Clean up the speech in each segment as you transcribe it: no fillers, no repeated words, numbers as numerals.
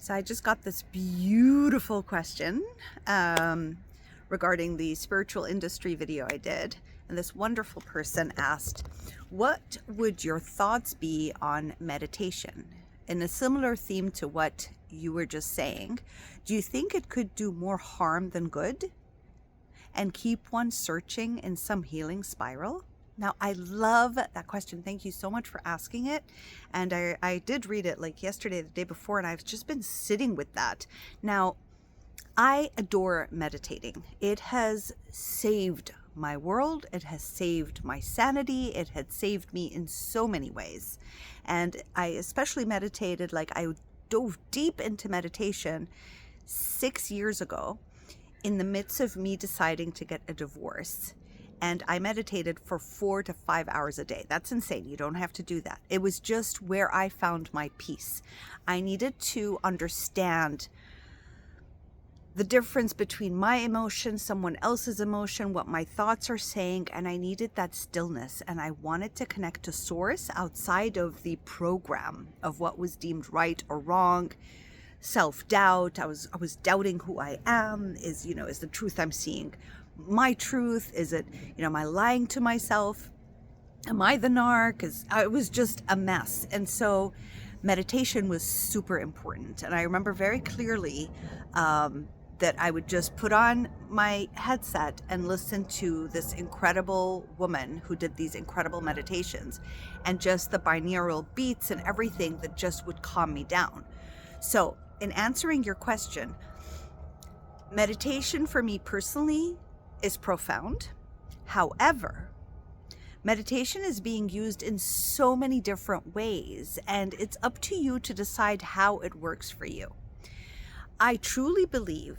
So I just got this beautiful question regarding the spiritual industry video I did. And this wonderful person asked, what would your thoughts be on meditation? In a similar theme to what you were just saying, do you think it could do more harm than good and keep one searching in some healing spiral? Now, I love that question. Thank you so much for asking it. And I did read it like yesterday, the day before, and I've just been sitting with that. Now, I adore meditating. It has saved my world. It has saved my sanity. It had saved me in so many ways. And I especially meditated, like I dove deep into meditation 6 years ago in the midst of me deciding to get a divorce. And I meditated for 4 to 5 hours a day. That's insane. You don't have to do that. It was just where I found my peace. I needed to understand the difference between my emotion, someone else's emotion, what my thoughts are saying, and I needed that stillness. And I wanted to connect to source outside of the program of what was deemed right or wrong. Self-doubt. I was doubting who I am. Is the truth I'm seeing my truth? Is it, am I lying to myself? Am I the narc? It was just a mess. And so meditation was super important. And I remember very clearly that I would just put on my headset and listen to this incredible woman who did these incredible meditations, and just the binaural beats and everything that just would calm me down. So in answering your question, meditation for me personally is profound. However, meditation is being used in so many different ways, and it's up to you to decide how it works for you. I truly believe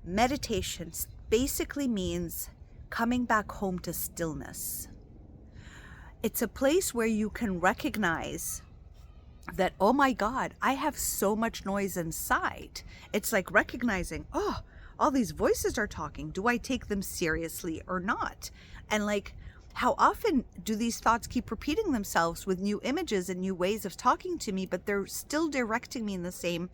meditation basically means coming back home to stillness. It's a place where you can recognize that, oh my God, I have so much noise inside. It's like recognizing, oh, all these voices are talking. Do I take them seriously or not? And like, how often do these thoughts keep repeating themselves with new images and new ways of talking to me, but they're still directing me in the same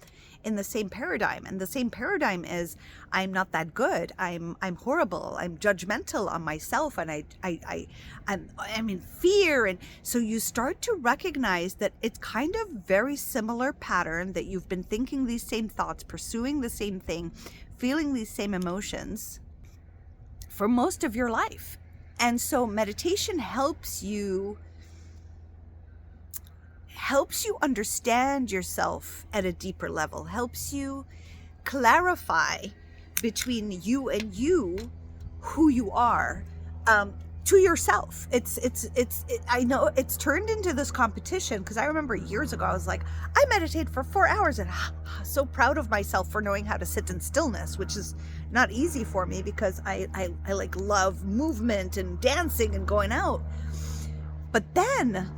paradigm. And the same paradigm is, I'm not that good. I'm horrible. I'm judgmental on myself, and I'm in fear. And so you start to recognize that it's kind of very similar pattern, that you've been thinking these same thoughts, pursuing the same thing, feeling these same emotions for most of your life. And so meditation helps you understand yourself at a deeper level, helps you clarify between you and you who you are to yourself. I know it's turned into this competition, because I remember years ago I was like, I meditate for 4 hours and so proud of myself for knowing how to sit in stillness, which is not easy for me because I like love movement and dancing and going out. But then,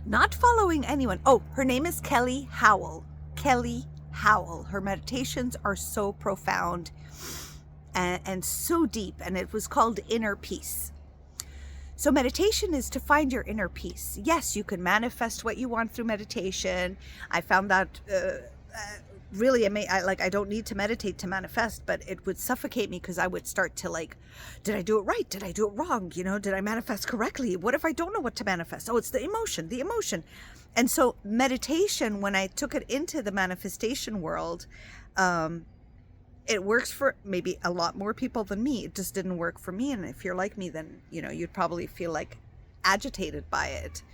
not following anyone. Oh, her name is Kelly Howell. Kelly Howell. Her meditations are so profound and so deep, and it was called Inner Peace. So meditation is to find your inner peace. Yes, you can manifest what you want through meditation. I found that really amazing. I don't need to meditate to manifest, but it would suffocate me, because I would start to like, did I do it right? Did I do it wrong? Did I manifest correctly? What if I don't know what to manifest? Oh, it's the emotion. And so meditation, when I took it into the manifestation world, it works for maybe a lot more people than me. It just didn't work for me. And if you're like me, then, you'd probably feel like agitated by it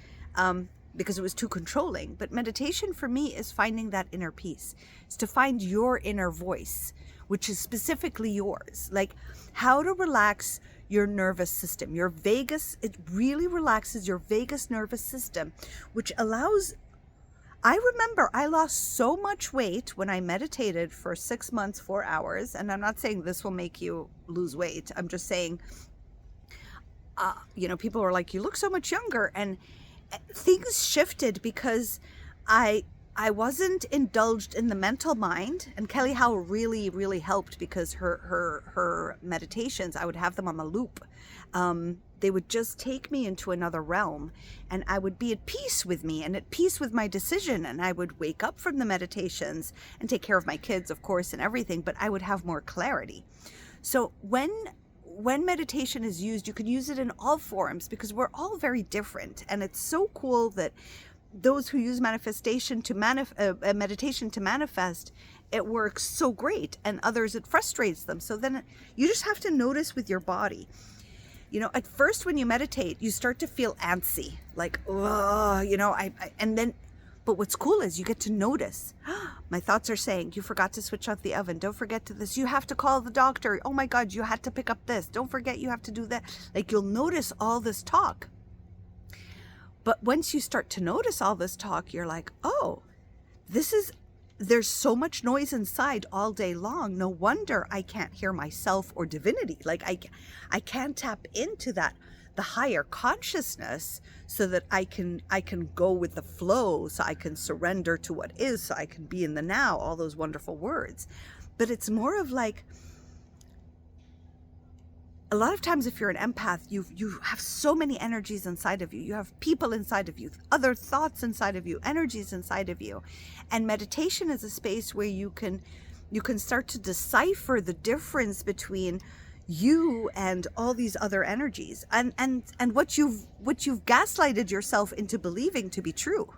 because it was too controlling. But meditation for me is finding that inner peace. It's to find your inner voice, which is specifically yours. Like how to relax your nervous system, your vagus. It really relaxes your vagus nervous system, which allows... I remember I lost so much weight when I meditated for 6 months, 4 hours. And I'm not saying this will make you lose weight. I'm just saying, people were like, you look so much younger. And things shifted because I wasn't indulged in the mental mind. And Kelly Howell really, really helped, because her meditations, I would have them on the loop. They would just take me into another realm, and I would be at peace with me and at peace with my decision. And I would wake up from the meditations and take care of my kids, of course, and everything, but I would have more clarity. So when meditation is used, you can use it in all forms, because we're all very different. And it's so cool that those who use meditation to manifest, it works so great, and others it frustrates them. So then you just have to notice with your body. You know, at first when you meditate, you start to feel antsy, like, oh, you know, but what's cool is you get to notice. My thoughts are saying, you forgot to switch off the oven. Don't forget to this. You have to call the doctor. Oh my God, you had to pick up this. Don't forget you have to do that. Like, you'll notice all this talk. But once you start to notice all this talk, you're like, oh, there's so much noise inside all day long. No wonder I can't hear myself or divinity. Like, I can't tap into the higher consciousness, so that I can go with the flow, so I can surrender to what is, so I can be in the now, all those wonderful words. But it's more of like, a lot of times if you're an empath, you have so many energies inside of you. You have people inside of you, other thoughts inside of you, energies inside of you. And meditation is a space where you can start to decipher the difference between you and all these other energies, and what you've gaslighted yourself into believing to be true.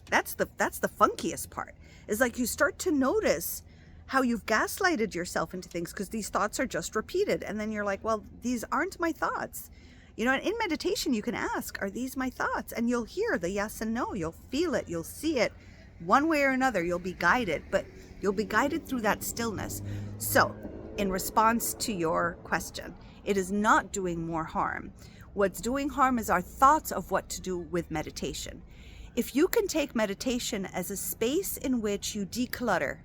That's the funkiest part. Is like, you start to notice how you've gaslighted yourself into things, because these thoughts are just repeated. And then you're like, well, these aren't my thoughts. You know, and in meditation, you can ask, are these my thoughts? And you'll hear the yes and no. You'll feel it. You'll see it one way or another. You'll be guided, but you'll be guided through that stillness. So in response to your question, it is not doing more harm. What's doing harm is our thoughts of what to do with meditation. If you can take meditation as a space in which you declutter,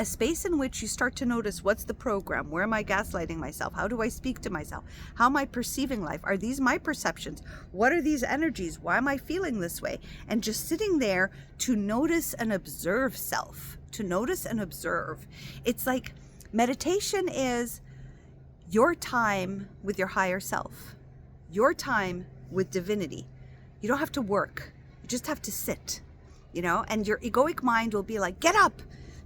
a space in which you start to notice, what's the program? Where am I gaslighting myself? How do I speak to myself? How am I perceiving life? Are these my perceptions? What are these energies? Why am I feeling this way? And just sitting there to notice and observe self, to notice and observe. It's like meditation is your time with your higher self, your time with divinity. You don't have to work. You just have to sit, you know, and your egoic mind will be like, get up,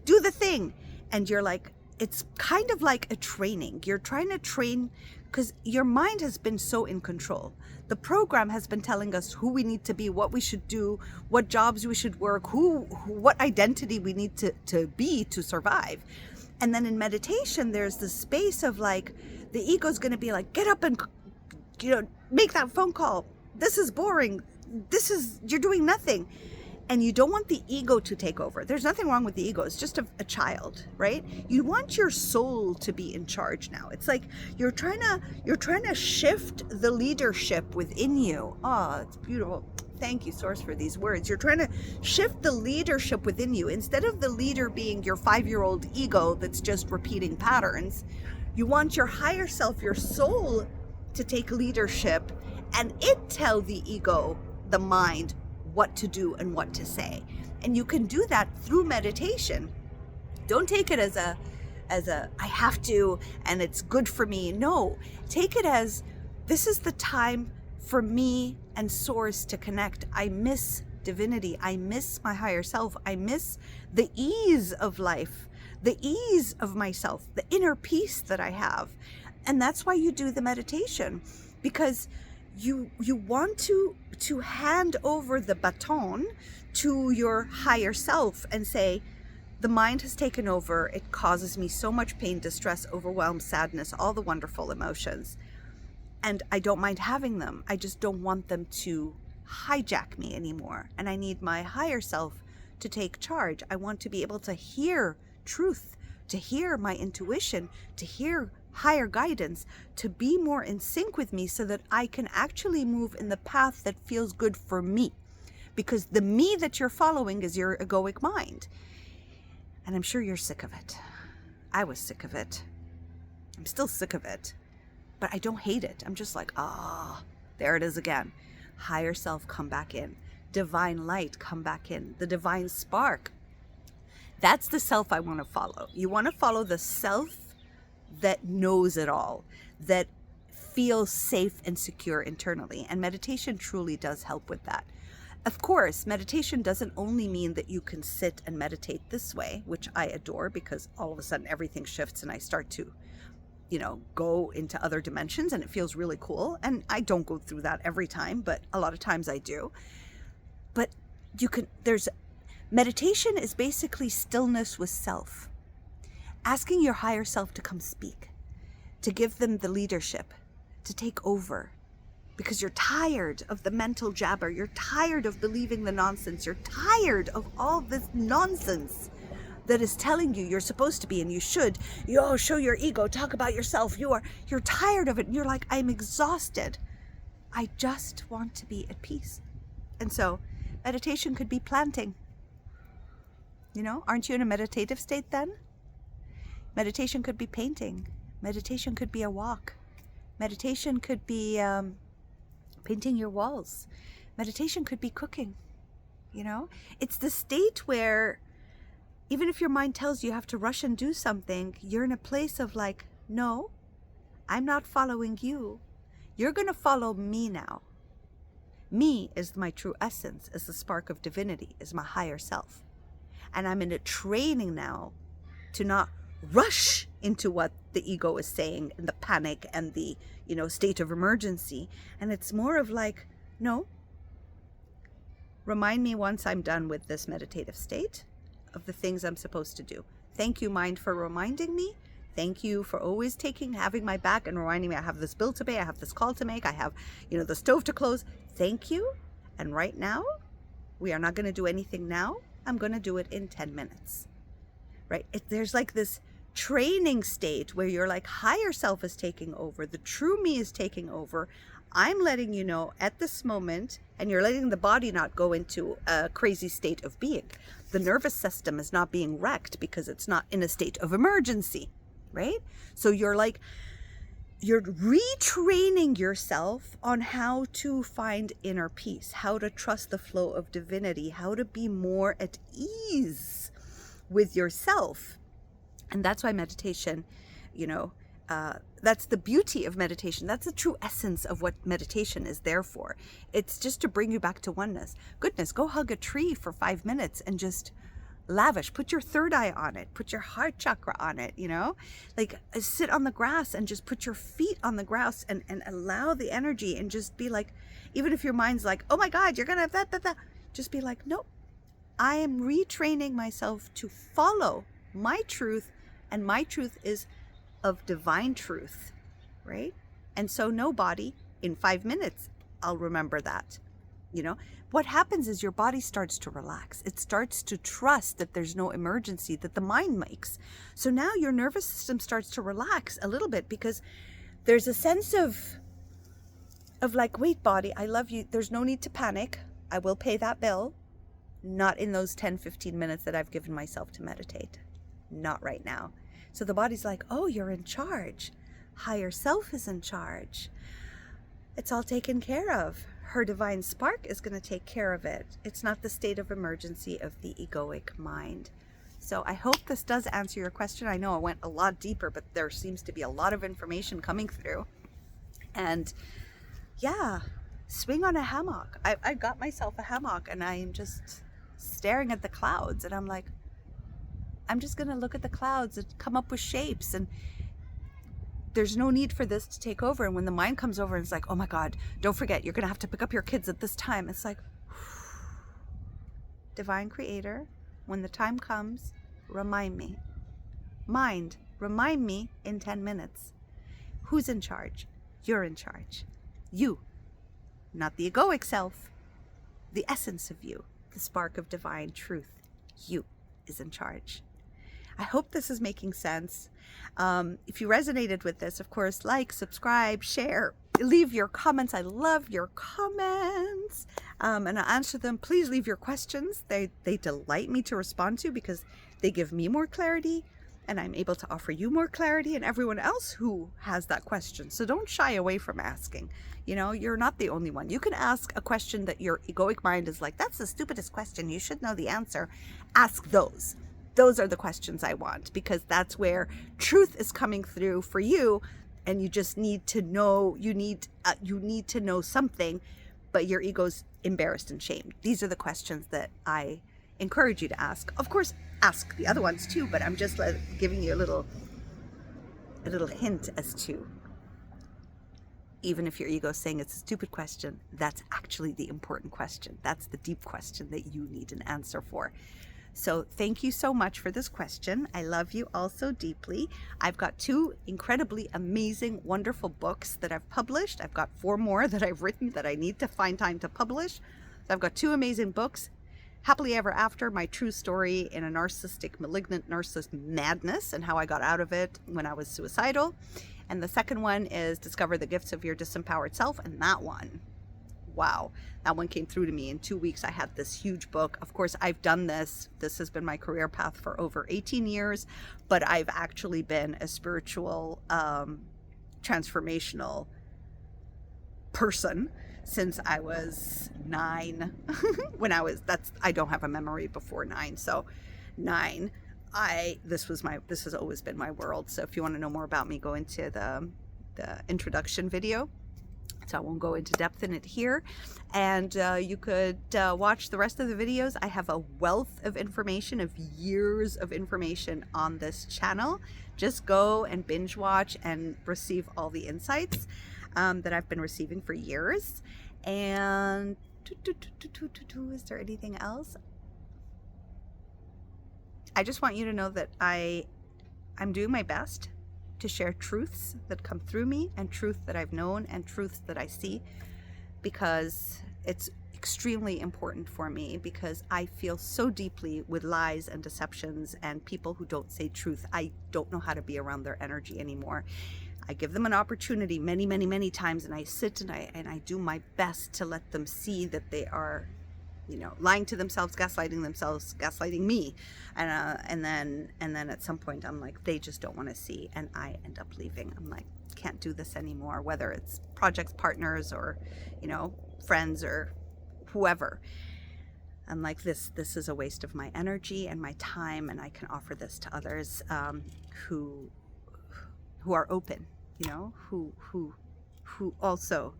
do the thing. And you're like, it's kind of like a training. You're trying to train, because your mind has been so in control. The program has been telling us who we need to be, what we should do, what jobs we should work, what identity we need to be to survive. And then in meditation, there's this space of like, the ego's going to be like, get up and, you know, make that phone call. This is boring. You're doing nothing. And you don't want the ego to take over. There's nothing wrong with the ego. It's just a child, right? You want your soul to be in charge now. It's like you're trying to shift the leadership within you. Oh, it's beautiful. Thank you, Source, for these words. You're trying to shift the leadership within you. Instead of the leader being your 5-year-old ego that's just repeating patterns, you want your higher self, your soul, to take leadership and it tell the ego, the mind, what to do and what to say. And you can do that through meditation. Don't take it as a I have to and it's good for me. No, take it as, this is the time for me and Source to connect. I miss divinity. I miss my higher self. I miss the ease of life, the ease of myself, the inner peace that I have. And that's why you do the meditation, because you want to hand over the baton to your higher self and say, the mind has taken over. It causes me so much pain, distress, overwhelm, sadness, all the wonderful emotions. And I don't mind having them. I just don't want them to hijack me anymore. And I need my higher self to take charge. I want to be able to hear truth, to hear my intuition, to hear higher guidance, to be more in sync with me, so that I can actually move in the path that feels good for me. Because the me that you're following is your egoic mind. And I'm sure you're sick of it. I was sick of it. I'm still sick of it. But I don't hate it. I'm just like, there it is again. Higher self, come back in. Divine light, come back in. The divine spark. That's the self I want to follow. You want to follow the self that knows it all, that feel safe and secure internally. And meditation truly does help with that. Of course, meditation doesn't only mean that you can sit and meditate this way, which I adore, because all of a sudden everything shifts and I start to, go into other dimensions, and it feels really cool. And I don't go through that every time, but a lot of times I do. But meditation is basically stillness with self. Asking your higher self to come speak, to give them the leadership, to take over. Because you're tired of the mental jabber. You're tired of believing the nonsense. You're tired of all this nonsense that is telling you you're supposed to be and you should. Show your ego, talk about yourself. You're tired of it. And you're like, I'm exhausted. I just want to be at peace. And so meditation could be planting. Aren't you in a meditative state then? Meditation could be painting. Meditation could be a walk. Meditation could be painting your walls. Meditation could be cooking. It's the state where even if your mind tells you have to rush and do something, you're in a place of like, no, I'm not following you. You're going to follow me now. Me is my true essence, is the spark of divinity, is my higher self. And I'm in a training now to not rush into what the ego is saying and the panic and the, state of emergency. And it's more of like, no, remind me once I'm done with this meditative state of the things I'm supposed to do. Thank you, mind, for reminding me. Thank you for always having my back and reminding me I have this bill to pay, I have this call to make, I have, the stove to close. Thank you. And right now, we are not going to do anything now. I'm going to do it in 10 minutes. Right? There's like this training state where your higher self is taking over. The true me is taking over. I'm letting you know at this moment, and you're letting the body not go into a crazy state of being. The nervous system is not being wrecked because it's not in a state of emergency, right? So you're retraining yourself on how to find inner peace, how to trust the flow of divinity, how to be more at ease with yourself. And that's why meditation, that's the beauty of meditation. That's the true essence of what meditation is there for. It's just to bring you back to oneness. Goodness, go hug a tree for 5 minutes and just lavish. Put your third eye on it. Put your heart chakra on it, sit on the grass and just put your feet on the grass and allow the energy and just be like, even if your mind's like, oh my God, you're going to, just be like, no, I am retraining myself to follow my truth, and my truth is of divine truth, right? And so no body, in 5 minutes, I'll remember that. What happens is your body starts to relax. It starts to trust that there's no emergency that the mind makes. So now your nervous system starts to relax a little bit because there's a sense of like, wait, body, I love you. There's no need to panic. I will pay that bill. Not in those 10, 15 minutes that I've given myself to meditate. Not right now. So the body's like, oh, you're in charge. Higher self is in charge. It's all taken care of. Her divine spark is going to take care of it. It's not the state of emergency of the egoic mind. So I hope this does answer your question. I know I went a lot deeper, but there seems to be a lot of information coming through. And yeah, swing on a hammock. I got myself a hammock and I am just staring at the clouds. And I'm like, I'm just going to look at the clouds and come up with shapes. And there's no need for this to take over. And when the mind comes over and it's like, oh my God, don't forget, you're going to have to pick up your kids at this time. It's like, divine creator, when the time comes, remind me. Mind, remind me in 10 minutes. Who's in charge? You're in charge. You, not the egoic self, the essence of you, the spark of divine truth. You is in charge. I hope this is making sense. If you resonated with this, of course, like, subscribe, share, leave your comments. I love your comments. And I'll answer them. Please leave your questions. They delight me to respond to because they give me more clarity and I'm able to offer you more clarity and everyone else who has that question. So don't shy away from asking. You're not the only one. You can ask a question that your egoic mind is like, that's the stupidest question. You should know the answer. Ask those. Those are the questions I want because that's where truth is coming through for you and you just need to know, you need to know something, but your ego's embarrassed and shamed. These are the questions that I encourage you to ask. Of course, ask the other ones too, but I'm just giving you a little hint as to, even if your ego is saying it's a stupid question, that's actually the important question. That's the deep question that you need an answer for. So thank you so much for this question. I love you all so deeply. I've got 2 incredibly amazing, wonderful books that I've published. I've got 4 more that I've written that I need to find time to publish. So I've got 2 amazing books. Happily Ever After, my true story in a narcissistic, malignant narcissist madness and how I got out of it when I was suicidal. And the second one is Discover the Gifts of Your Disempowered Self. And that one, wow, that one came through to me. In 2 weeks, I had this huge book. Of course, I've done this. This has been my career path for over 18 years, but I've actually been a spiritual, transformational person since I was 9. I don't have a memory before 9. So 9, this has always been my world. So if you want to know more about me, go into the introduction video. So I won't go into depth in it here. And you could watch the rest of the videos. I have a wealth of information, of years of information on this channel. Just go and binge watch and receive all the insights that I've been receiving for years. And is there anything else? I just want you to know that I'm doing my best to share truths that come through me and truth that I've known and truths that I see, because it's extremely important for me, because I feel so deeply with lies and deceptions and people who don't say truth. I don't know how to be around their energy anymore. I give them an opportunity many, many, many times, and I sit and I do my best to let them see that they are, lying to themselves, gaslighting me, and then at some point I'm like, they just don't want to see, and I end up leaving. I'm like, can't do this anymore, whether it's projects, partners, or friends or whoever. I'm like, this is a waste of my energy and my time, and I can offer this to others who are open, who also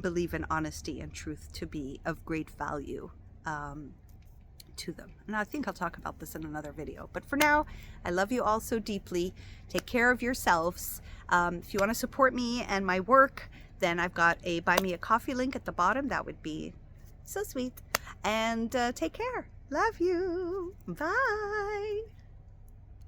believe in honesty and truth to be of great value to them. And I think I'll talk about this in another video. But for now, I love you all so deeply. Take care of yourselves. If you want to support me and my work, then I've got a Buy Me a Coffee link at the bottom. That would be so sweet. And take care. Love you. Bye.